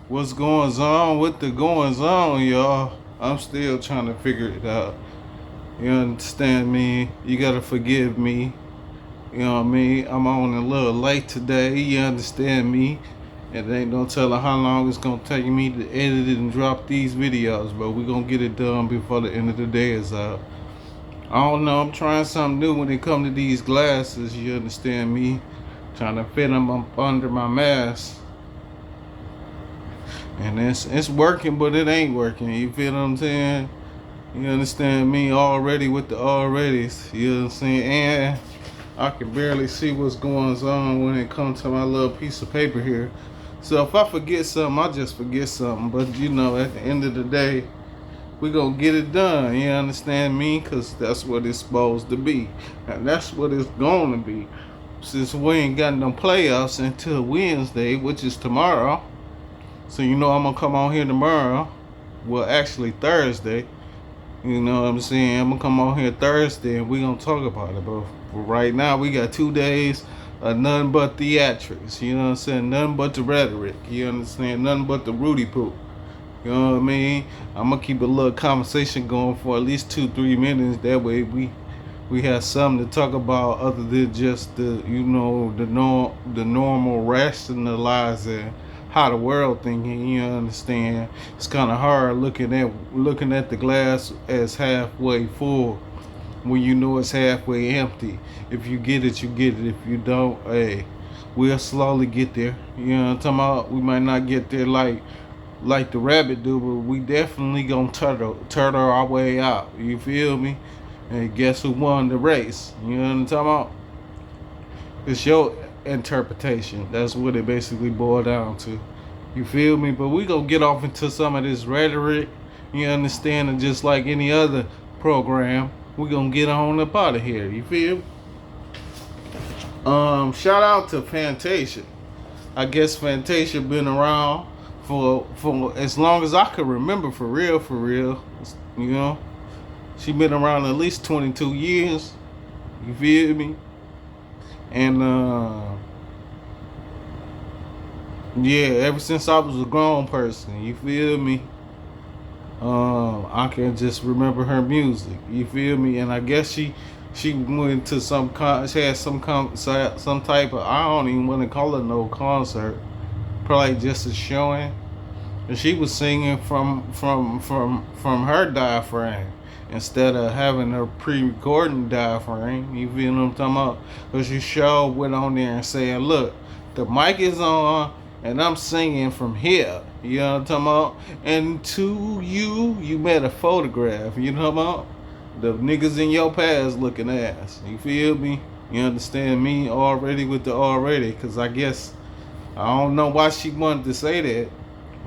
What's going on? What the goings on, y'all? I'm still trying to figure it out. You understand me? You gotta forgive me. You know what I mean? I'm on a little late today. You understand me? And it ain't no telling how long it's gonna take me to edit it and drop these videos, but we gonna get it done before the end of the day is out. I don't know. I'm trying something new when it come to these glasses. You understand me? Trying to fit them up under my mask. And it's working, but it ain't working. You feel what I'm saying? You understand me already with the alreadys. You know what I'm saying? And I can barely see what's going on when it comes to my little piece of paper here. So if I forget something, I just forget something. But you know, at the end of the day, we gonna get it done. You understand me? Cause that's what it's supposed to be, and that's what it's gonna be. Since we ain't got no playoffs until Wednesday, which is tomorrow. So you know I'm gonna come on here tomorrow. Well, actually Thursday. You know what I'm saying? I'm gonna come on here Thursday and we gonna talk about it. But right now we got 2 days of nothing but theatrics. You know what I'm saying? Nothing but the rhetoric. You understand? Nothing but the Rudy poop. You know what I mean? I'm gonna keep a little conversation going for at least 2-3 minutes. That way we have something to talk about other than just the normal rationalizing how the world thinking. You understand? It's kind of hard looking at the glass as halfway full when you know it's halfway empty. If you get it, you get it. If you don't, hey, we'll slowly get there. You know what I'm talking about? We might not get there like the rabbit do, but we definitely gonna turtle our way out. You feel me? And guess who won the race? You know what I'm talking about? It's your interpretation. That's what it basically boiled down to. You feel me? But we gonna get off into some of this rhetoric. You understand? And just like any other program, we gonna get on up out of here. You feel? Shout out to Fantasia. I guess Fantasia been around for as long as I could remember, for real, for real. You know, she been around at least 22 years. You feel me? And yeah, ever since I was a grown person, you feel me? I can just remember her music. You feel me? And I guess she went to she had some type of, I don't even want to call it no concert, probably just a showing, and she was singing from her diaphragm instead of having her pre-recording diaphragm. You feel what I'm talking about? Because she sure went on there and said, "Look, the mic is on, and I'm singing from here." You know what I'm talking about? And to you, you made a photograph. You know what I'm talking about? The niggas in your past looking ass. You feel me? You understand me already with the already? Because I guess I don't know why she wanted to say that.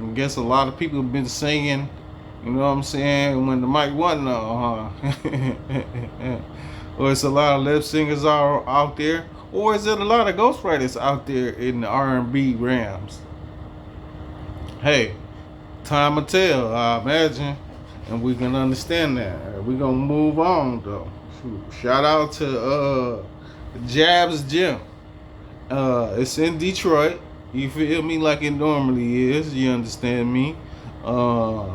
I guess a lot of people have been singing, you know what I'm saying, when the mic wasn't on, huh? Or it's a lot of lip singers out there, or is it a lot of ghostwriters out there in the R&B realms? Hey, time will tell, I imagine, and we can understand that. We gonna move on though. Shout out to Jabs Gym. It's in Detroit. You feel me? Like it normally is. You understand me? Uh,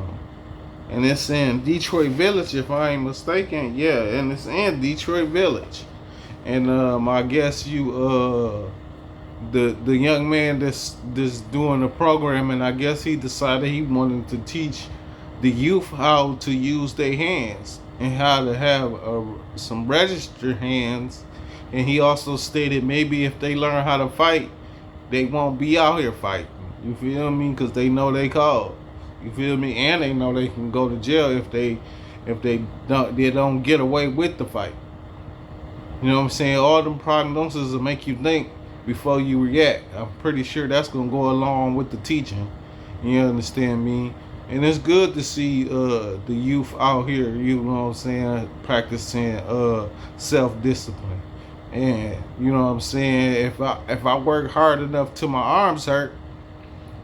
and it's in Detroit Village, if I ain't mistaken. Yeah, and it's in Detroit Village. And I guess the young man that's doing the program, and I guess he decided he wanted to teach the youth how to use their hands and how to have some registered hands. And he also stated maybe if they learn how to fight, they won't be out here fighting. You feel me? Because they know they called. You feel me? And they know they can go to jail if they don't get away with the fight. You know what I'm saying? All them prognoses will make you think before you react. I'm pretty sure that's gonna go along with the teaching. You understand me? And it's good to see the youth out here, you know what I'm saying, practicing self discipline. And you know what I'm saying, if I work hard enough till my arms hurt,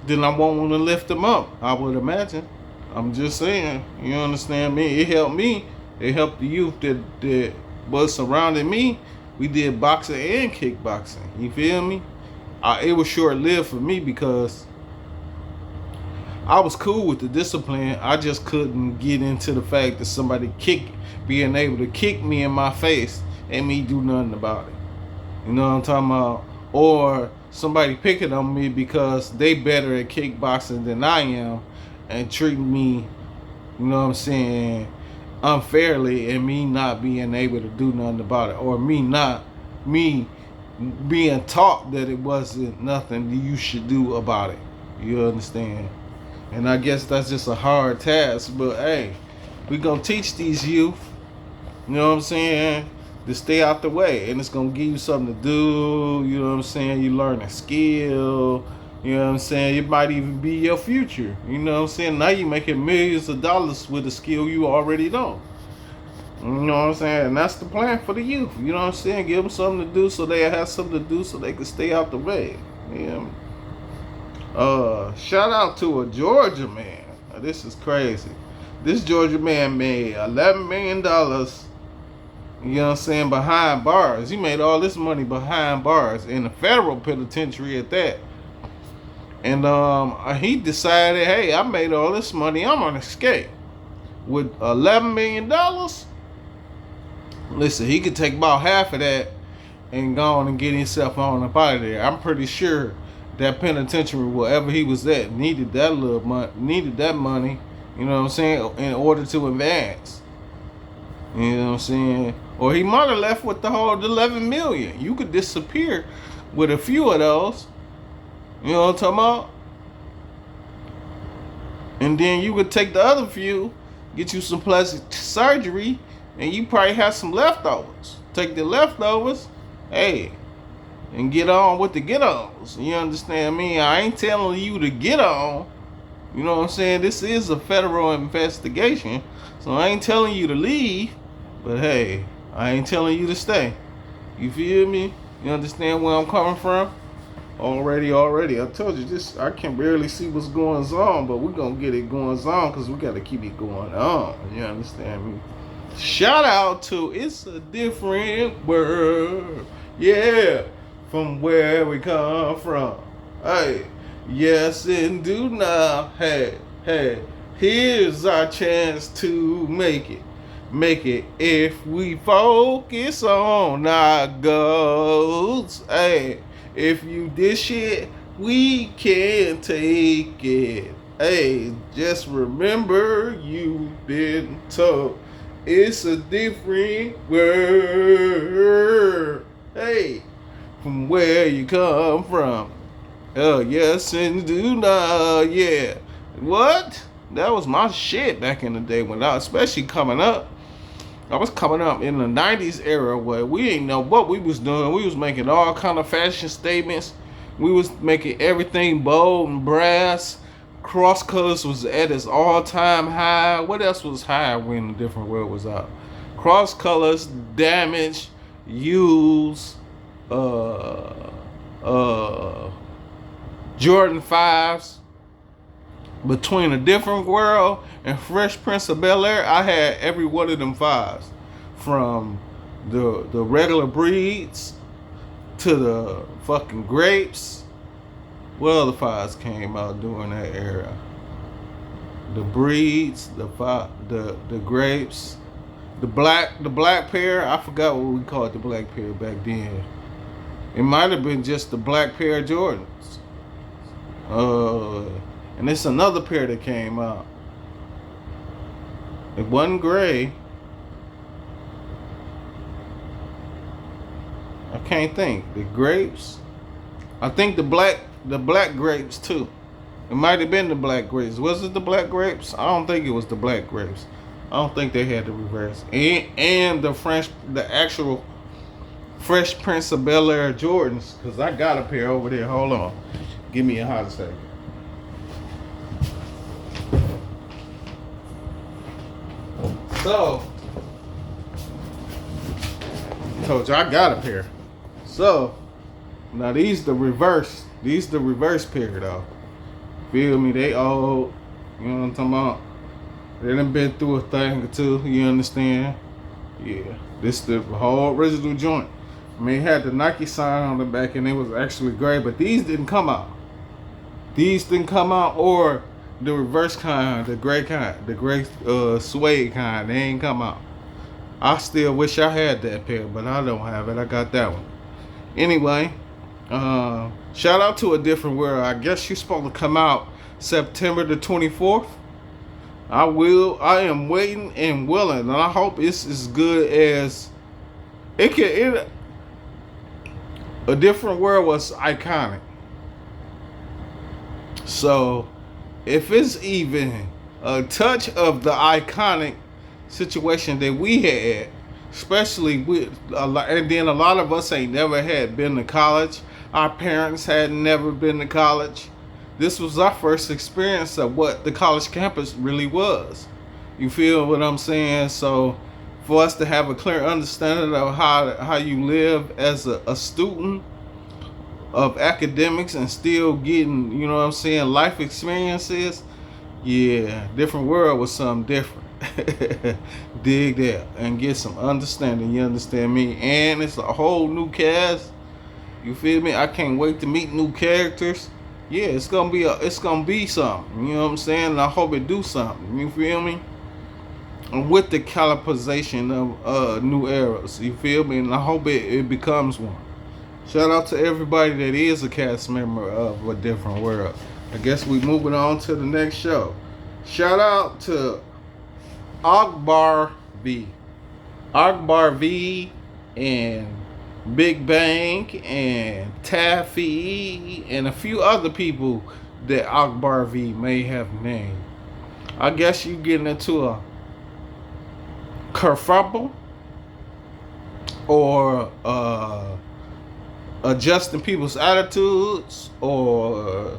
then I won't want to lift them up, I would imagine. I'm just saying, you understand me? It helped me. It helped the youth that was surrounding me. We did boxing and kickboxing. You feel me? It was short lived for me because I was cool with the discipline. I just couldn't get into the fact that somebody being able to kick me in my face and me do nothing about it. You know what I'm talking about? Or somebody picking on me because they better at kickboxing than I am and treating me, you know what I'm saying, unfairly, and me not being able to do nothing about it, or me being taught that it wasn't nothing you should do about it. You understand? And I guess that's just a hard task, but hey, we gonna teach these youth, you know what I'm saying, to stay out the way, and it's gonna give you something to do. You know what I'm saying? You learn a skill. You know what I'm saying? It might even be your future. You know what I'm saying? Now you making millions of dollars with a skill you already know. You know what I'm saying? And that's the plan for the youth. You know what I'm saying? Give them something to do so they have something to do so they can stay out the way. Yeah. Shout out to a Georgia man. This is crazy. This Georgia man made $11 million, you know what I'm saying, behind bars. He made all this money behind bars in the federal penitentiary at that. And he decided, hey, I made all this money, I'm on escape. With $11 million, listen, he could take about half of that and go on and get himself on up out of there. I'm pretty sure that penitentiary, wherever he was at, needed that money, you know what I'm saying, in order to advance. You know what I'm saying? Or he might have left with the whole 11 million. You could disappear with a few of those. You know what I'm talking about? And then you could take the other few, get you some plastic surgery, and you probably have some leftovers. Take the leftovers, hey, and get on with the get-ons. You understand me? I ain't telling you to get on. You know what I'm saying? This is a federal investigation, so I ain't telling you to leave. But hey, I ain't telling you to stay. You feel me? You understand where I'm coming from? Already. I told you this. I can barely see what's going on, but we're gonna get it going on because we gotta keep it going on. You understand me? Shout out to It's a Different World. Yeah, from where we come from. Hey, yes and do now. Hey, here's our chance to make it. Make it if we focus on our goals. Hey, if you dish it, we can take it. Hey, just remember you've been told it's a different world. Hey, from where you come from. Oh, yes and do not. Yeah. What? That was my shit back in the day when I, especially coming up. I was coming up in the 90s era where we didn't know what we was doing. We was making all kind of fashion statements. We was making everything bold and brass. Cross colors was at its all-time high. What else was high when The Different World was out? Cross colors, Damage, Use, Jordan 5s. Between A Different World and Fresh Prince of Bel-Air, I had every one of them 5s. From the regular breeds to the fucking grapes. What other 5s came out during that era? The breeds, the grapes, the black pair. I forgot what we called the black pair back then. It might have been just the black pair of Jordans. And it's another pair that came out. It wasn't gray. I can't think. The grapes. I think the black grapes too. It might have been the black grapes. Was it the black grapes? I don't think it was the black grapes. I don't think they had the reverse. And the actual Fresh Prince of Bel-Air Jordans. Because I got a pair over there. Hold on. Give me a hot second. So, I told you I got a pair. So, now these the reverse pair though. Feel me? They old. You know what I'm talking about? They done been through a thing or two. You understand? Yeah. This the whole original joint. I mean, it had the Nike sign on the back and it was actually gray, but these didn't come out. These didn't come out, or the reverse kind, the gray kind, the gray suede kind. They ain't come out. I still wish I had that pair, but I don't have it. I got that one. Anyway, shout out to A Different World. I guess she's supposed to come out September the 24th. I am waiting and willing, and I hope it's as good as it can. A Different World was iconic. So, if it's even a touch of the iconic situation that we had, especially with and then a lot of us ain't never had been to college. Our parents had never been to college. This was our first experience of what the college campus really was. You feel what I'm saying? So for us to have a clear understanding of how you live as a student of academics and still getting, you know what I'm saying, life experiences, yeah, Different World was something different. Dig that and get some understanding, you understand me? And it's a whole new cast. You feel me? I can't wait to meet new characters. Yeah, it's gonna be something. You know what I'm saying? And I hope it do something. You feel me? And with the calibration of new eras, you feel me? And I hope it becomes one. Shout out to everybody that is a cast member of A Different World. I guess we moving on to the next show. Shout out to Akbar V. Akbar V and Big Bang and Taffy and a few other people that Akbar V may have named. I guess you getting into a kerfuffle or adjusting people's attitudes, or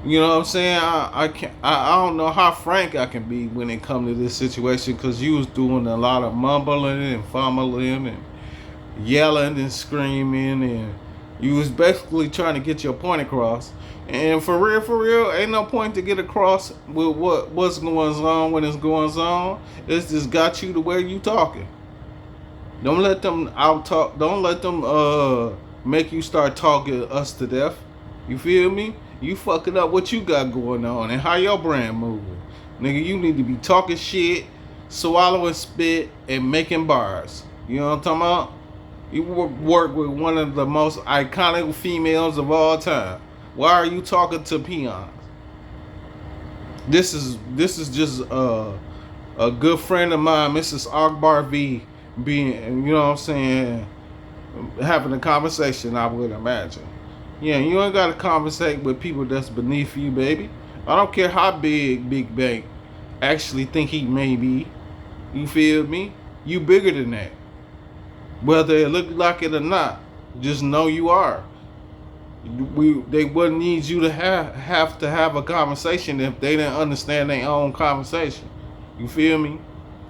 you know what I'm saying? I don't know how frank I can be when it comes to this situation, because you was doing a lot of mumbling and fumbling and yelling and screaming, and you was basically trying to get your point across. And for real, ain't no point to get across with what's going on when it's going on. It's just got you to where you talking. Don't let them out talk. Don't let them make you start talking us to death. You feel me? You fucking up what you got going on and how your brand moving. Nigga, you need to be talking shit, swallowing spit, and making bars. You know what I'm talking about? You work with one of the most iconic females of all time. Why are you talking to peons? This is just a good friend of mine, Mrs. Akbar V, being, you know what I'm saying, having a conversation, I would imagine. Yeah, you ain't gotta conversate with people that's beneath you, baby. I don't care how big Big Bang actually think he may be. You feel me? You bigger than that. Whether it look like it or not, just know you are. They wouldn't need you to have to have a conversation if they didn't understand their own conversation. You feel me?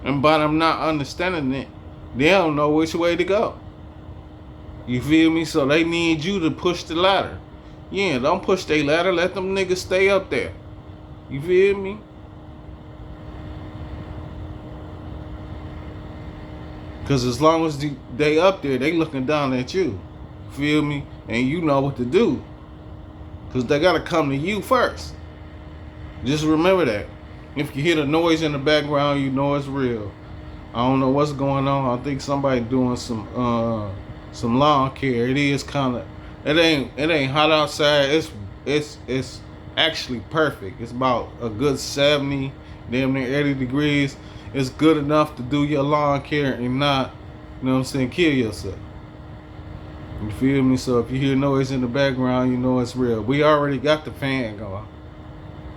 And by them not understanding it, they don't know which way to go. You feel me? So they need you to push the ladder. Yeah, don't push their ladder. Let them niggas stay up there. You feel me? Because as long as they up there, they looking down at you. Feel me? And you know what to do. Because they got to come to you first. Just remember that. If you hear the noise in the background, you know it's real. I don't know what's going on. I think somebody doing some lawn care. It is kind of, it ain't hot outside. It's actually perfect. It's about a good 70, damn near 80 degrees. It's good enough to do your lawn care and not, you know what I'm saying, kill yourself. You feel me? So if you hear noise in the background, you know it's real. We already got the fan going.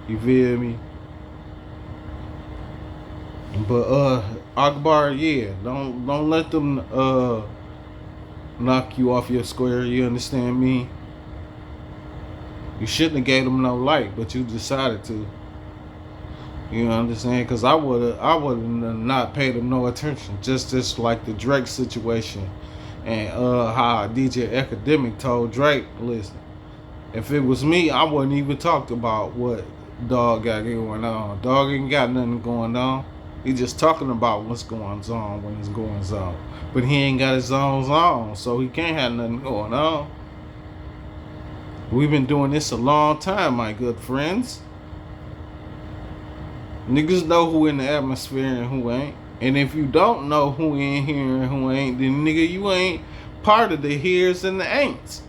You feel me? But Akbar, yeah, don't let them knock you off your square. You understand me? You shouldn't have gave them no light, but you decided to. You understand? Because I would not paid them no attention. Just like the Drake situation. And how DJ Academic told Drake, listen, if it was me, I wouldn't even talk about what Dog got going on. Dog ain't got nothing going on. He just talking about what's going on when it's going on. But he ain't got his zones on, so he can't have nothing going on. We've been doing this a long time, my good friends. Niggas know who in the atmosphere and who ain't. And if you don't know who in here and who ain't, then nigga, you ain't part of the heres and the ain'ts.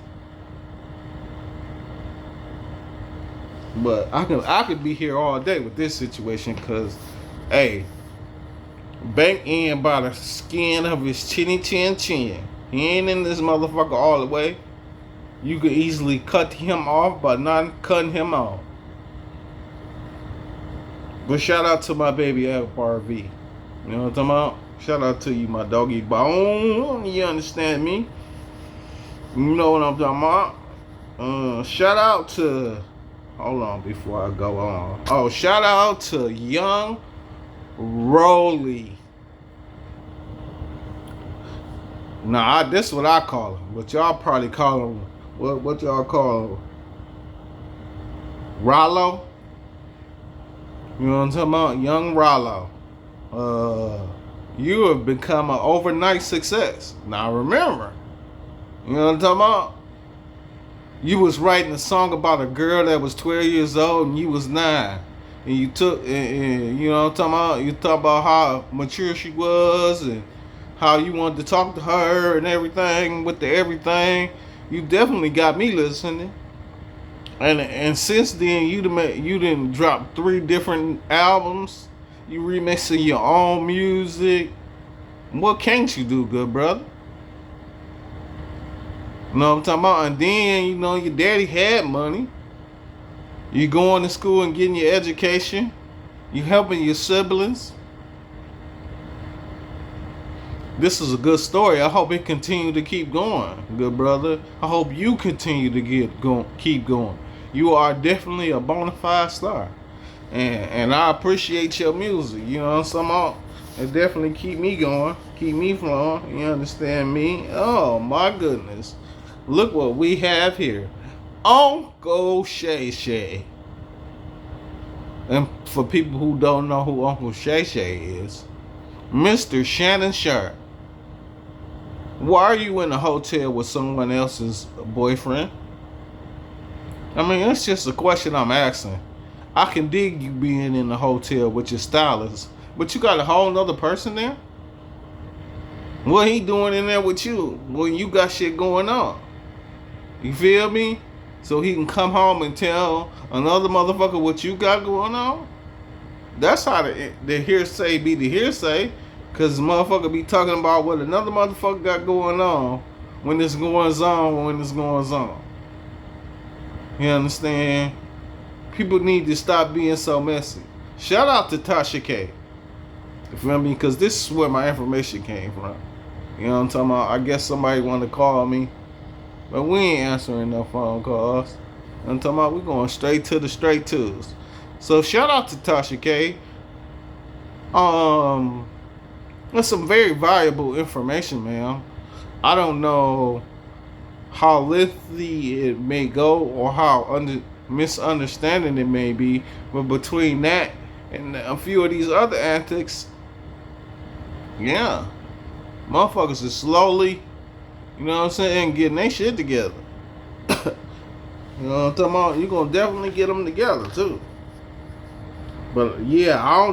But I could be here all day with this situation, cause, hey, Bank in by the skin of his chinny chin chin. He ain't in this motherfucker all the way. You could easily cut him off by not cutting him off. But shout out to my baby FRV. You know what I'm talking about? Shout out to you, my doggy bone. You understand me? You know what I'm talking about? Shout out to, hold on before I go on. Oh, shout out to Young Rolly. Nah, this is what I call him, but y'all probably call him, what y'all call him? Rollo? You know what I'm talking about? Young Rollo. You have become an overnight success. Now remember, you know what I'm talking about? You was writing a song about a girl that was 12 years old and you was 9. And you took, and you know what I'm talking about? You talk about how mature she was and how you wanted to talk to her and everything with the everything. You definitely got me listening. And since then, you done dropped 3 different albums. You remixing your own music. What can't you do, good brother? You know what I'm talking about? And then, you know, your daddy had money. You going to school and getting your education. You helping your siblings. This is a good story. I hope it continue to keep going, good brother. I hope you continue to keep going. You are definitely a bona fide star. And I appreciate your music. You know what I'm saying? It definitely keep me going. Keep me flowing. You understand me? Oh, my goodness. Look what we have here. Uncle Shay Shay. And for people who don't know who Uncle Shay Shay is, Mr. Shannon Sharpe. Why are you in a hotel with someone else's boyfriend? I mean, it's just a question I'm asking. I can dig you being in the hotel with your stylist, but you got a whole nother person there? What he doing in there with you when you got shit going on? You feel me? So he can come home and tell another motherfucker what you got going on? That's how the hearsay be the hearsay. Because the motherfucker be talking about what another motherfucker got going on when it's going on. You understand? People need to stop being so messy. Shout out to Tasha K. You feel me? Because this is where my information came from. You know what I'm talking about? I guess somebody wanted to call me. But we ain't answering no phone calls. You know what I'm talking about? We going straight to the straight twos. So shout out to Tasha K. That's some very valuable information, man. I don't know how lengthy it may go or how misunderstanding it may be, but between that and a few of these other antics, yeah, motherfuckers is slowly, you know what I'm saying, getting their shit together. You know what I'm talking about? You're gonna definitely get them together too. But yeah, I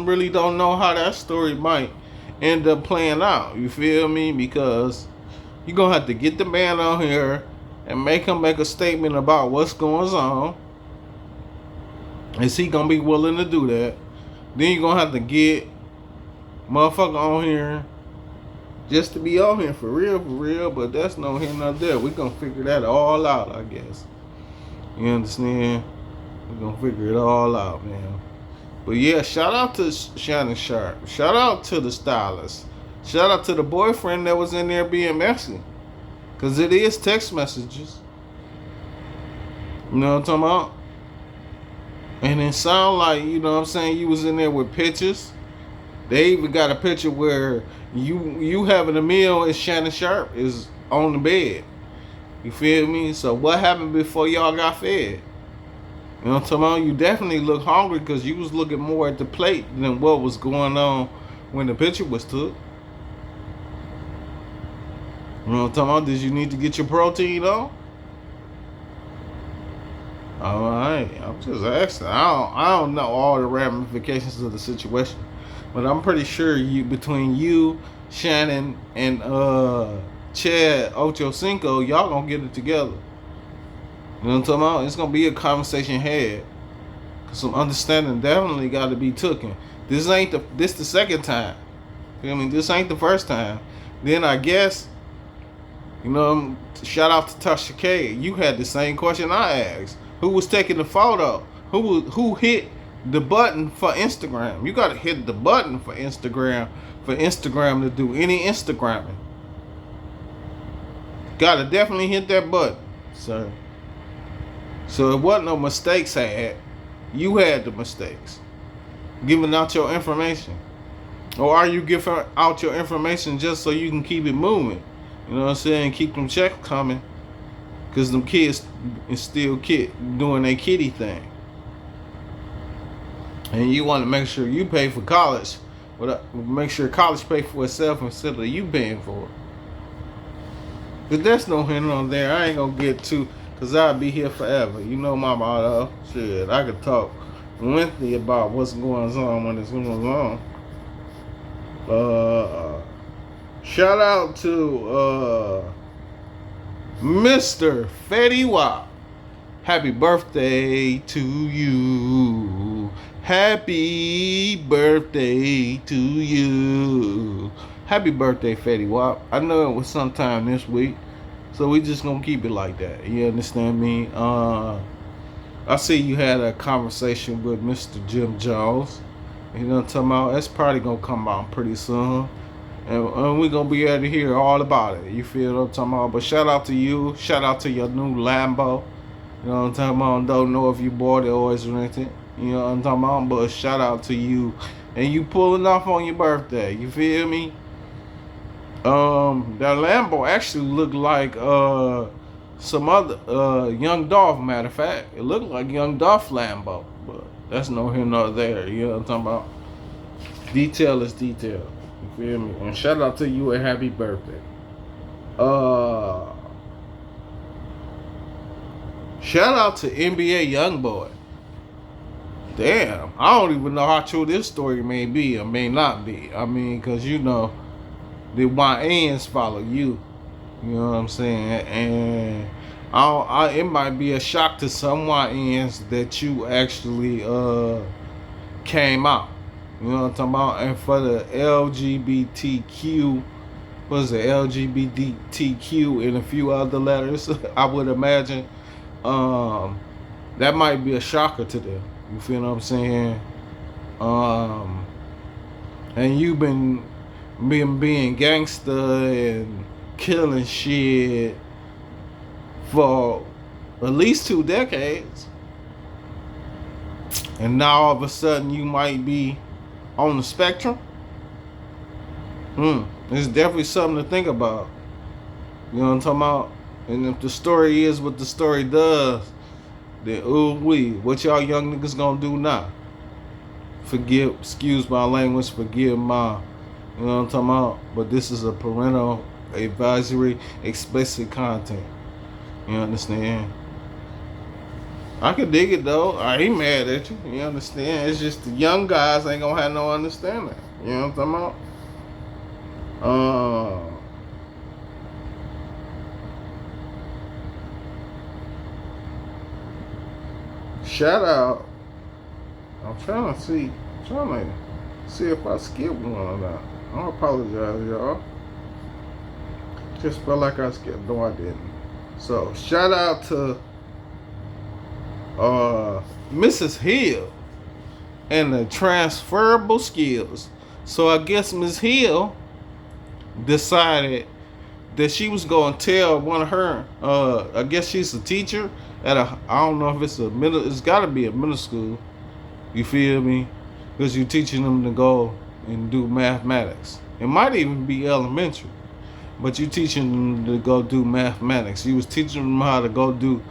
really don't know how that story might end up playing out. You feel me? Because you're gonna have to get the man on here and make him make a statement about what's going on. Is he gonna be willing to do that? Then you're gonna have to get motherfucker on here just to be on here for real. But that's no here nor there. We gonna figure that all out, I guess. You understand? We're gonna figure it all out, man. But yeah, shout out to Shannon Sharpe. Shout out to the stylist. Shout out to the boyfriend that was in there being messy. Because it is text messages. You know what I'm talking about? And it sound like, you know what I'm saying, you was in there with pictures. They even got a picture where you having a meal and Shannon Sharpe is on the bed. You feel me? So what happened before y'all got fed? You know what I'm talking about? You definitely look hungry because you was looking more at the plate than what was going on when the picture was took. You know what I'm talking about? Did you need to get your protein on? Alright. Hey, I'm just asking. I don't know all the ramifications of the situation, but I'm pretty sure between you, Shannon, and Chad Ochocinco, y'all gonna get it together. You know what I'm talking about? It's gonna be a conversation had. Some understanding definitely got to be taken. This the second time. I mean, this ain't the first time. Then I guess, shout out to Tasha K. You had the same question I asked. Who was taking the photo? Who hit the button for Instagram? You got to hit the button for Instagram to do any Instagramming. Got to definitely hit that button, sir. So it wasn't no mistakes had. You had the mistakes. Giving out your information. Or are you giving out your information just so you can keep it moving? You know what I'm saying? Keep them checks coming. Because them kids is still doing their kitty thing. And you want to make sure you pay for college. But make sure college pay for itself instead of you paying for it. But there's no hint on there. I ain't going to get too... Because I'll be here forever. You know my motto. Shit, I could talk lengthy about what's going on when it's going on. Shout out to Mr. Fetty Wap. Happy birthday to you. Happy birthday to you. Happy birthday, Fetty Wap. I know it was sometime this week. So we just gonna keep it like that. You understand me? I see you had a conversation with Mr. Jim Jones. You know what I'm talking about? That's probably gonna come out pretty soon. And we're gonna be able to hear all about it. You feel what I'm talking about? But shout out to you. Shout out to your new Lambo. You know what I'm talking about? Don't know if you bought it or it's rented. You know what I'm talking about? But shout out to you. And you pulling off on your birthday. You feel me? That Lambo actually looked like some other Young Dolph. Matter of fact, it looked like Young Dolph Lambo, but that's no here nor there. You know what I'm talking about? Detail is detail. You feel me? And shout out to you and happy birthday. Shout out to NBA YoungBoy. Damn, I don't even know how true this story may be or may not be. I mean, cause the YNs follow you. You know what I'm saying? And it might be a shock to some YNs that you actually came out. You know what I'm talking about? And for the LGBTQ, what is it? LGBTQ and a few other letters, I would imagine that might be a shocker to them. You feel what I'm saying? And you've been being gangster and killing shit for at least 2 decades, and now all of a sudden you might be on the spectrum. It's definitely something to think about. You know what I'm talking about? And if the story is what the story does, then what y'all young niggas gonna do now? Excuse my language, forgive my, you know what I'm talking about? But this is a parental advisory, explicit content. You understand? I can dig it though. I ain't mad at you. You understand? It's just the young guys ain't gonna have no understanding. You know what I'm talking about? Shout out. I'm trying to see if I skipped one or not. I apologize, y'all. Just felt like I skipped. No, I didn't. So shout out to Mrs. Hill and the transferable skills. So I guess Ms. Hill decided that she was gonna tell one of her I guess she's a teacher at I don't know if it's gotta be a middle school. You feel me? Because you're teaching them to go and do mathematics. It might even be elementary, but you're teaching them to go do mathematics. You was teaching them how to go do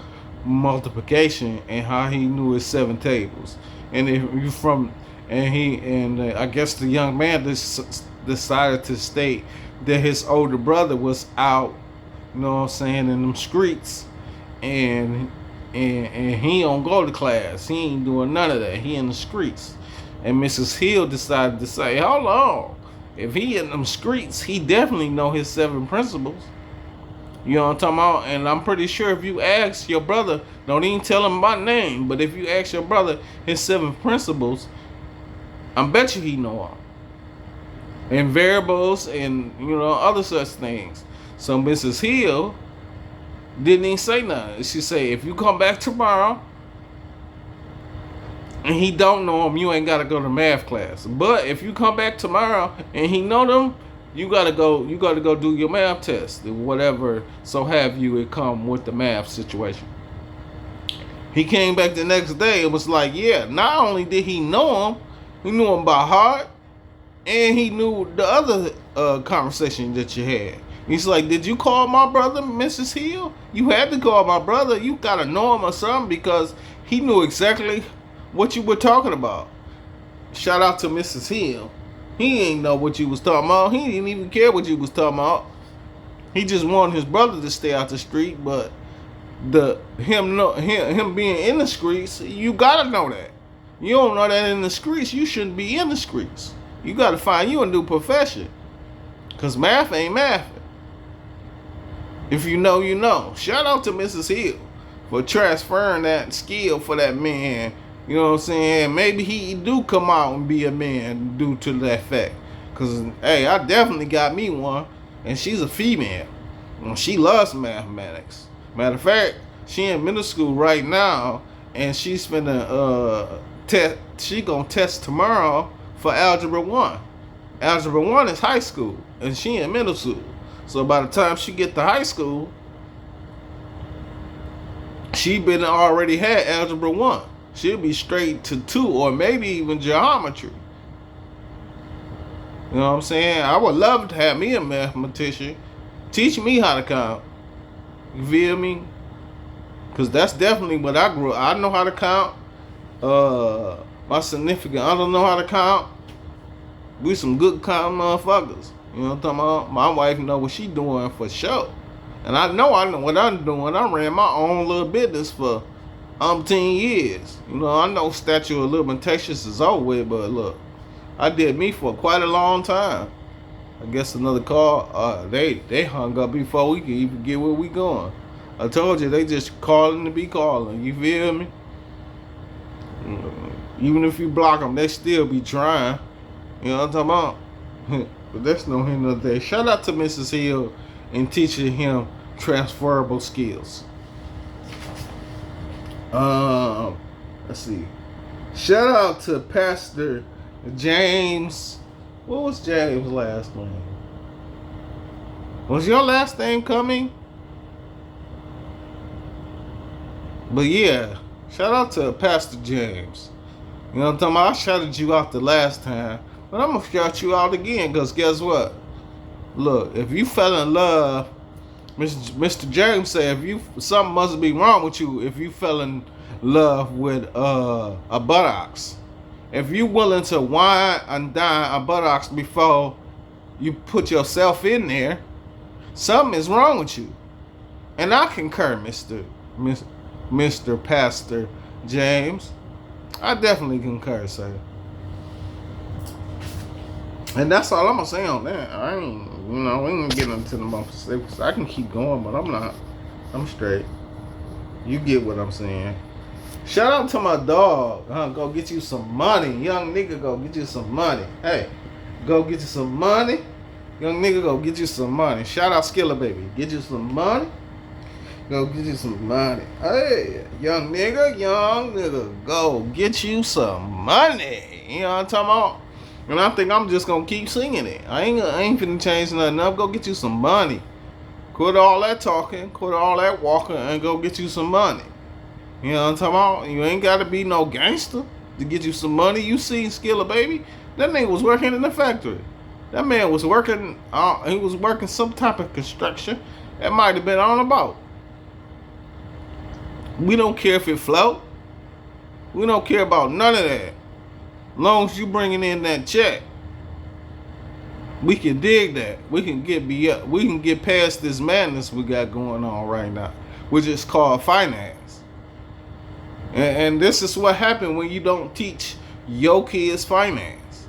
multiplication and how he knew his 7 tables. And if you I guess the young man decided to state that his older brother was out, you know what I'm saying, in them streets, and and he don't go to class. He ain't doing none of that. He in the streets. And Mrs. Hill decided to say, hold on. If he in them streets, he definitely know his 7 principles. You know what I'm talking about? And I'm pretty sure if you ask your brother, don't even tell him my name, but if you ask your brother his 7 principles, I bet you he know them. And variables and, other such things. So Mrs. Hill didn't even say nothing. She said, if you come back tomorrow and he don't know them, you ain't got to go to math class. But if you come back tomorrow and he know them, you gotta go do your math test, whatever. So have you it come with the math situation. He came back the next day and was like, yeah, not only did he know him, he knew him by heart, and he knew the other conversation that you had. He's like, did you call my brother, Mrs. Hill? You had to call my brother. You gotta know him or something, because he knew exactly what you were talking about. Shout out to Mrs. Hill. He ain't know what you was talking about. He didn't even care what you was talking about. He just wanted his brother to stay out the street, but him being in the streets, you gotta know that. You don't know that in the streets, you shouldn't be in the streets. You gotta find you a new profession. Cause math ain't math. If you know, you know. Shout out to Mrs. Hill for transferring that skill for that man. You know what I'm saying? Maybe he do come out and be a man due to that fact. Because, hey, I definitely got me one. And she's a female. And she loves mathematics. Matter of fact, she in middle school right now. And she's finna she gonna test tomorrow for Algebra 1. Algebra 1 is high school. And she in middle school. So by the time she get to high school, she been already had Algebra 1. She'll be straight to 2 or maybe even geometry. You know what I'm saying? I would love to have me a mathematician. Teach me how to count. You feel me? Because that's definitely what I grew up. I know how to count. My significant other know how to count. We some good counting motherfuckers. You know what I'm talking about? My wife know what she doing for sure. And I know what I'm doing. I ran my own little business for 10 years. You know, I know statute of limitations is over with, but look, I did me for quite a long time. I guess another call, they hung up before we could even get where we going. I told you, they just calling to be calling. You feel me? Even if you block them, they still be trying. You know what I'm talking about? But that's no end of the day. Shout out to Mrs. Hill and teaching him transferable skills. Let's see. Shout out to Pastor James. What was James' last name? Was your last name coming? But yeah, shout out to Pastor James. You know what I'm talking about? I shouted you out the last time, but I'm gonna shout you out again, because guess what? Look, if you fell in love, Mr. James said, something must be wrong with you if you fell in love with a buttocks. If you willing to wine and dine a buttocks before you put yourself in there, something is wrong with you. And I concur, Mr. Pastor James. I definitely concur, sir. And that's all I'm gonna say on that. I ain't, we ain't get into the more specifics. I can keep going, but I'm not. I'm straight. You get what I'm saying. Shout out to my dog. Go get you some money. Young nigga, go get you some money. Hey, go get you some money. Young nigga, go get you some money. Shout out Skilla Baby. Get you some money. Go get you some money. Hey, young nigga, go get you some money. You know what I'm talking about? And I think I'm just gonna keep singing it. I ain't finna change nothing up. Go get you some money. Quit all that talking, quit all that walking, and go get you some money. You know what I'm talking about? You ain't gotta be no gangster to get you some money. You seen Skilla Baby? That nigga was working in the factory. That man was working, he was working some type of construction. That might have been on a boat. We don't care if it float. We don't care about none of that. Long as you bringing in that check, we can dig that. We can get past this madness we got going on right now, which is called finance. And this is what happened when you don't teach your kids finance,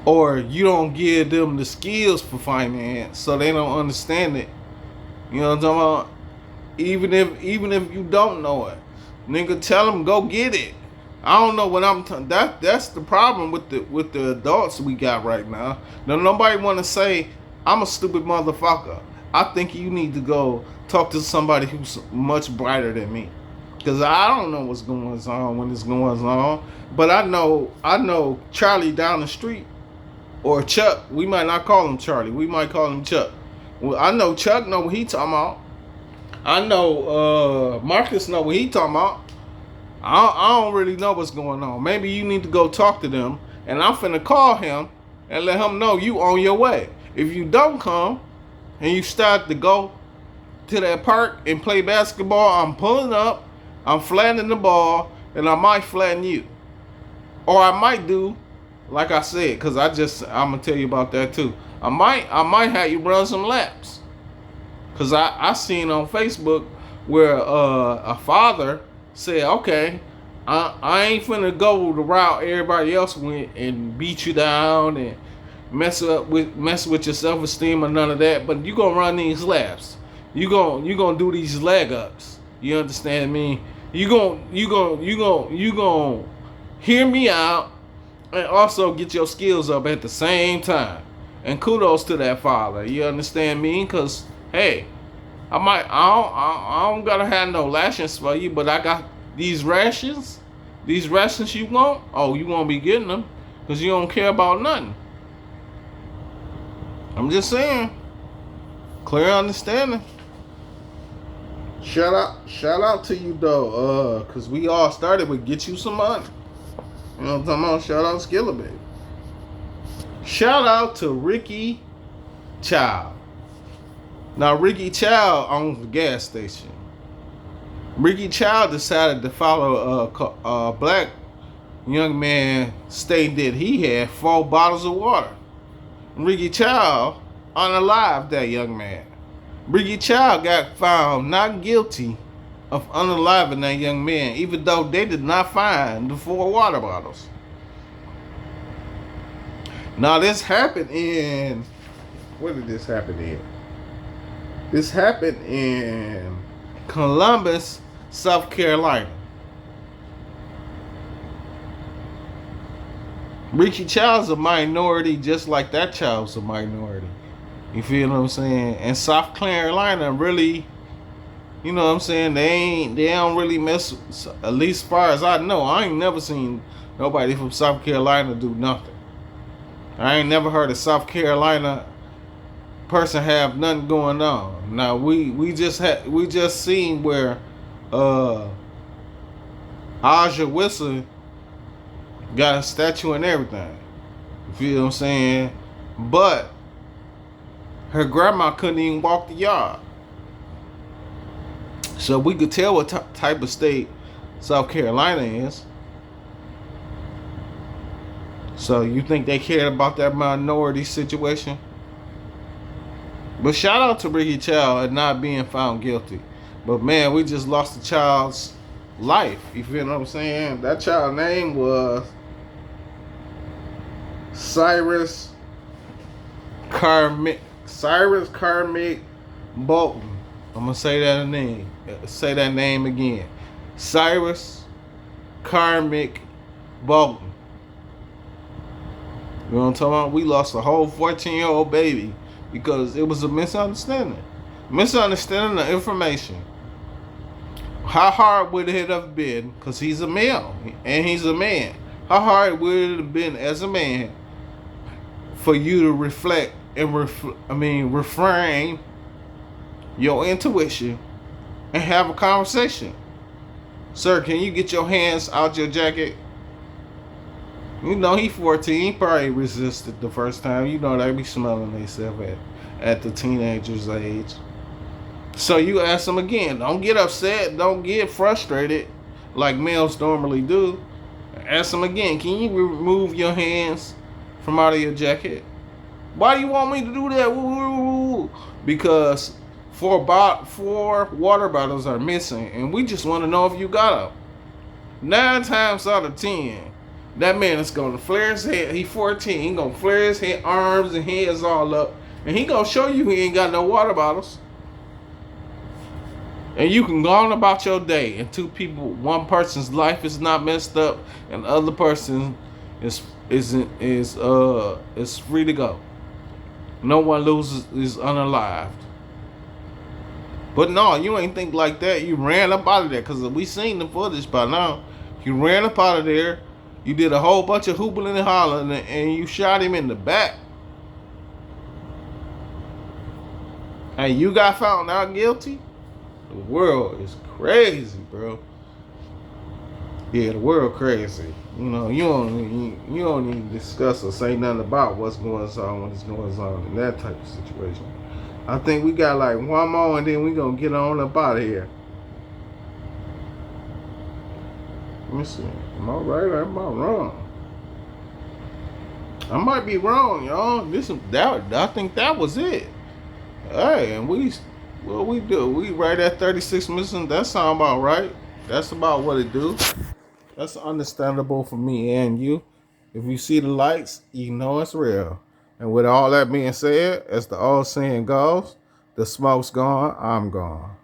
or you don't give them the skills for finance, so they don't understand it. You know what I'm talking about? Even if you don't know it, nigga, tell them go get it. I don't know what that's the problem with the adults we got right now. Now nobody want to say I'm a stupid motherfucker. I think you need to go talk to somebody who's much brighter than me, because I don't know what's going on when it's going on. But I know Charlie down the street, or Chuck. We might not call him Charlie. We might call him Chuck. Well, I know Chuck know what he talking about. I know Marcus know what he talking about. I don't really know what's going on. Maybe you need to go talk to them, and I'm finna call him and let him know you on your way. If you don't come and you start to go to that park and play basketball, I'm pulling up, I'm flattening the ball, and I might flatten you. Or I might do, like I said, because I'm gonna tell you about that too. I might have you run some laps. Cause I seen on Facebook where a father said, okay, I ain't finna go the route everybody else went and beat you down and mess with your self-esteem or none of that, but you gonna run these laps. You gonna do these leg ups. You understand me? You gonna hear me out and also get your skills up at the same time. And kudos to that father. You understand me? Cause hey, I don't gotta have no lashings for you, but I got these rations. These rations you want? Oh, you won't be getting them because you don't care about nothing. I'm just saying. Clear understanding. Shout out to you though, cause we all started with get you some money. You know what I'm talking about? Shout out Skilla Baby. Shout out to Ricky Child. Now Ricky Child owns the gas station. Ricky Child decided to follow a black young man, stating that he had 4 bottles of water. Ricky Child unalived that young man. Ricky Child got found not guilty of unaliving that young man, even though they did not find the 4 water bottles. Now this happened in, where did this happen in? This happened in Columbus, South Carolina. Ricky Child's a minority, just like that child's a minority. You feel what I'm saying? And South Carolina really, you know what I'm saying, they don't really mess, at least as far as I know. I ain't never seen nobody from South Carolina do nothing. I ain't never heard a South Carolina person have nothing going on. Now we just seen where Aja Wilson got a statue and everything. You feel what I'm saying? But her grandma couldn't even walk the yard. So we could tell what type of state South Carolina is. So you think they cared about that minority situation? But shout out to Ricky Child and not being found guilty. But man, we just lost a child's life. You feel what I'm saying? That child's name was Cyrus Carmick Bolton. I'm gonna say that name. Say that name again. Cyrus Carmick Bolton. You know what I'm talking about? We lost a whole 14-year-old baby because it was a misunderstanding. Misunderstanding the information. How hard would it have been, because he's a male and he's a man, how hard would it have been as a man for you to reflect and reframe your intuition and have a conversation? Sir, can you get your hands out your jacket? You know, he 14. He probably resisted the first time. You know, they be smelling themselves at the teenager's age. So you ask him again. Don't get upset. Don't get frustrated like males normally do. Ask him again. Can you remove your hands from out of your jacket? Why do you want me to do that? Because Four water bottles are missing, and we just want to know if you got them. 9 times out of 10, that man is gonna flare his head. He 14. He gonna flare his head, arms and heads all up, and he gonna show you he ain't got no water bottles. And you can go on about your day, and one person's life is not messed up, and the other person is free to go. No one loses, is unalived. But no, you ain't think like that. You ran up out of there because we seen the footage by now. You ran up out of there. You did a whole bunch of hooping and hollering, and you shot him in the back. And you got found out guilty? The world is crazy, bro. Yeah, the world crazy. You know, you don't even discuss or say nothing about what's going on when it's going on in that type of situation. I think we got like one more and then we gonna get on up out of here. Let me see. Am I right or am I wrong? I might be wrong, y'all. I think that was it. Hey, and what we do? We right at 36 missing. That sound about right. That's about what it do. That's understandable for me and you. If you see the lights, you know it's real. And with all that being said, as the old saying goes, the smoke's gone, I'm gone.